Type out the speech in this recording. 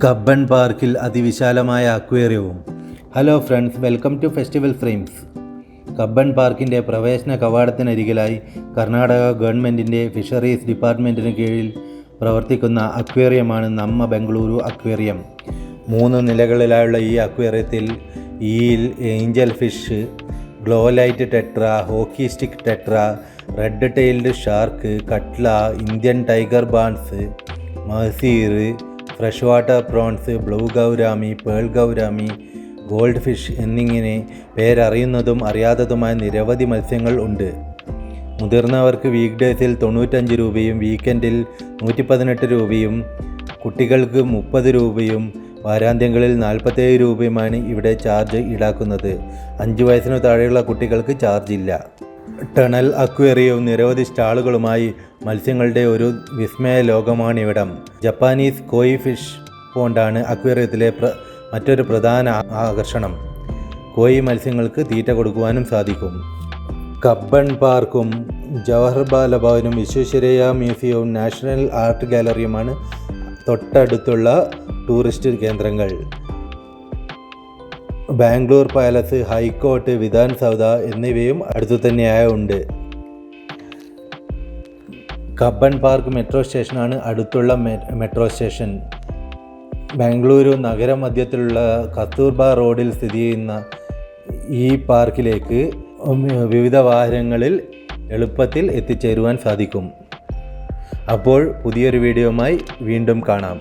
Cubbon പാർക്കിൽ അതിവിശാലമായ അക്വേറിയവും. Hello friends, welcome to festival frames. Cubbon പാർക്കിൻ്റെ പ്രവേശന കവാടത്തിനരികിലായി കർണാടക ഗവൺമെൻറ്റിൻ്റെ ഫിഷറീസ് ഡിപ്പാർട്ട്മെൻറ്റിന് കീഴിൽ പ്രവർത്തിക്കുന്ന അക്വേറിയമാണ് നമ്മ ബംഗളൂരു അക്വേറിയം. 3 നിലകളിലായുള്ള ഈ അക്വേറിയത്തിൽ eel, angel fish, glowlight tetra, hockey stick tetra, red tailed shark, catla, Indian tiger barbs, mahseer, fresh water prawns, blue gourami, pearl gourami, gold fish എന്നിങ്ങനെ പേരറിയുന്നതും അറിയാത്തതുമായ നിരവധി മത്സ്യങ്ങൾ ഉണ്ട്. മുതിർന്നവർക്ക് വീക്ക് ഡേയ്സിൽ 95 രൂപയും വീക്കെൻഡിൽ 118 രൂപയും കുട്ടികൾക്ക് 30 രൂപയും വാരാന്ത്യങ്ങളിൽ 47 രൂപയുമാണ് ഇവിടെ ചാർജ് ഈടാക്കുന്നത്. 5 വയസ്സിനു താഴെയുള്ള കുട്ടികൾക്ക് ചാർജ് ഇല്ല. ടണൽ അക്വേറിയവും നിരവധി സ്റ്റാളുകളുമായി മത്സ്യങ്ങളുടെ ഒരു വിസ്മയ ലോകമാണിവിടം. ജപ്പാനീസ് കോയി ഫിഷ് പോണ്ടാണ് അക്വേറിയത്തിലെ മറ്റൊരു പ്രധാന ആകർഷണം. കോയി മത്സ്യങ്ങൾക്ക് തീറ്റ കൊടുക്കുവാനും സാധിക്കും. കബ്ബൺ പാർക്കും ജവഹർ ബാല ഭവനും വിശ്വേശ്വരയ്യ മ്യൂസിയവും നാഷണൽ ആർട്ട് ഗാലറിയുമാണ് തൊട്ടടുത്തുള്ള ടൂറിസ്റ്റ് കേന്ദ്രങ്ങൾ. ബാംഗ്ലൂർ പാലസ്, ഹൈക്കോർട്ട്, വിധാൻ സൗധ എന്നിവയും അടുത്തു തന്നെയായി ഉണ്ട്. കബ്ബൺ പാർക്ക് മെട്രോ സ്റ്റേഷനാണ് അടുത്തുള്ള മെട്രോ സ്റ്റേഷൻ. ബാംഗ്ലൂരു നഗരമധ്യത്തിലുള്ള കസ്തൂർബ റോഡിൽ സ്ഥിതി ചെയ്യുന്ന ഈ പാർക്കിലേക്ക് വിവിധ വാഹനങ്ങളിൽ എളുപ്പത്തിൽ എത്തിച്ചേരുവാൻ സാധിക്കും. അപ്പോൾ പുതിയൊരു വീഡിയോയുമായി വീണ്ടും കാണാം.